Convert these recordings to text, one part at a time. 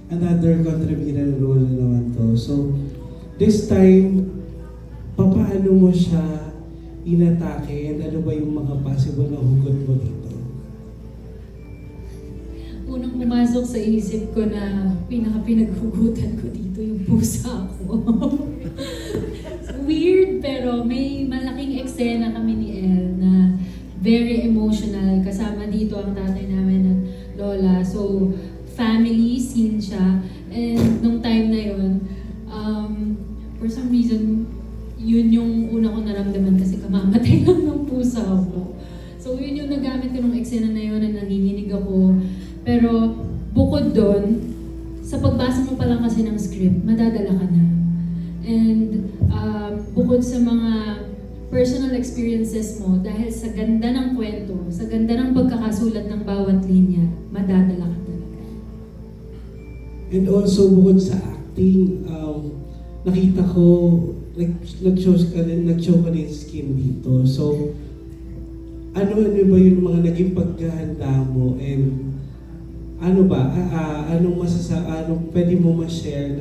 another contributor role na naman to. So, this time, papaano mo siya inatake and ano ba yung mga possible na hugot mo dito? Unang pumasok sa isip ko na pinaghugutan ko dito yung pusa ko. Weird, pero may malaking eksena kami ni Elle na very emotional. Kasama dito ang tatay namin at lola. So, family scene siya. And nung time na yun, for some reason, yun yung una ko naramdaman kasi kamamatay lang ng pusa ko. So, yun yung nagamit ko nung eksena na yun na nanginginig ako. Pero bukod doon, sa pagbasa mo pa lang kasi ng script, madadala ka na. And bukod sa mga personal experiences mo, dahil sa ganda ng kwento, sa ganda ng pagkakasulat ng bawat linya, madadala ka talaga. And also, bukod sa acting, nakita ko, nag-show ka din skin dito. So, ano ba yung mga naging paghahanda mo and ano ba, anong pwede mo ma-share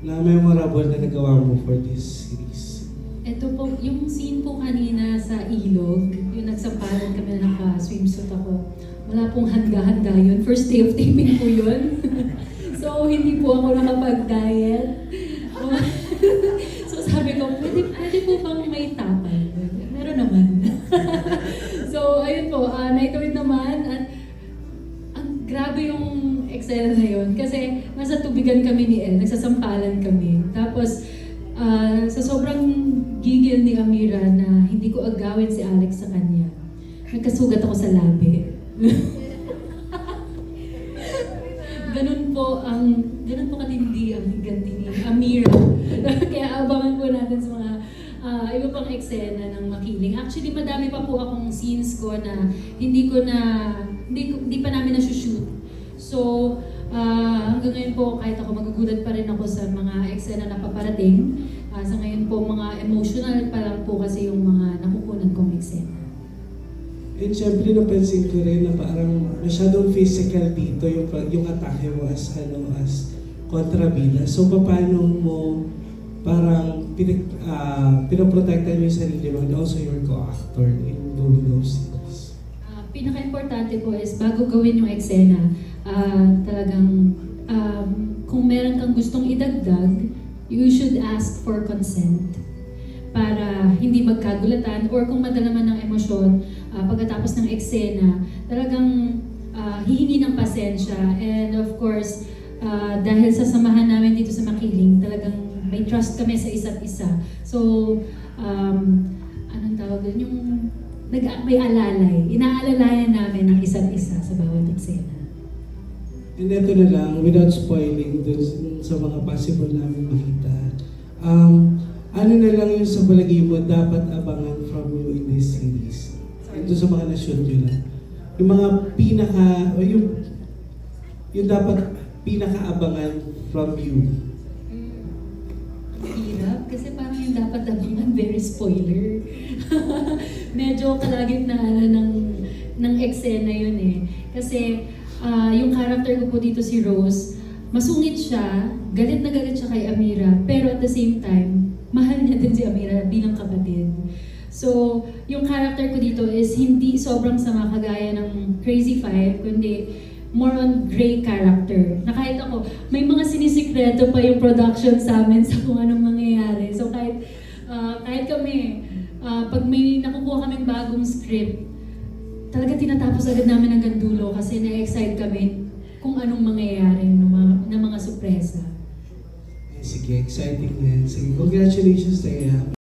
na memorable na nagawa mo for this series? Ito po, yung scene po kanina sa ilog, yung nagsampalan kami na naka-swimsuit ako. Wala pong handa-handa yun. First day of taping po yun. So, hindi po ako nakapag-diet. So, sabi ko, pwede po bang may tapal? Meron naman. So, ayun po, naitawid naman at grabe yung eksena na yun. Kasi nasa tubigan kami ni Elle, nagsasampalan kami. Tapos, sa sobrang gigil ni Amira na hindi ko agawin si Alex sa kanya, nagkasugat ako sa labi. Ganun po katindi ang higanti ni Amira. Kaya abangan po natin sa mga iba pang eksena ng makiling. Actually, madami pa po akong scenes ko na hindi pa namin na-shoot. So, hanggang ngayon po, kahit ako magugulat pa rin ako sa mga eksena na paparating. Sa ngayon po, mga emotional pa lang po kasi yung mga nakukunan kong eksena. And syempre, napansin ko rin na parang masyadong physical dito yung atake mo as kontrabida. So, paano mo parang pinoprotektan mo yung sarili mo and also your co-actor in doing those things? Pinaka-importante po is bago gawin yung eksena, talagang kung meron kang gustong idagdag, you should ask for consent para hindi magkagulatan or kung madala man ng emosyon pagkatapos ng eksena, talagang hihingi ng pasensya. And of course, dahil sa samahan namin dito sa Makiling, talagang may trust kami sa isa't isa. So, anong tawag doon? Yung may alalay. Inaalalayan namin ang isa't isa sa bawat eksena. And ito na lang, without spoiling dun sa mga possible namin makita, ano na lang yung sa palagi mo dapat abangan from you in this series? Ito sa mga na-shoot nyo lang. Yung mga yung dapat pinaka-abangan from you. Hirap, kasi parang yung dapat abangan, very spoiler. Medyo kalagitnaan ng eksena yun eh. Kasi yung character ko po dito si Rose, masungit siya, galit na galit siya kay Amira, pero at the same time, mahal niya din si Amira bilang kapatid. So, yung character ko dito is hindi sobrang sama kagaya ng Crazy Five, kundi more on gray character. Na kahit ako, may mga sinisikreto pa yung production sa amin sa kung anong mangyayari. So kahit kami, pag may nakukuha kaming bagong script, talaga tinatapos agad namin hanggang dulo kasi na-excite kami kung anong mangyayari ng mga sorpresa. Sige, exciting yan. Sige, congratulations, Taya.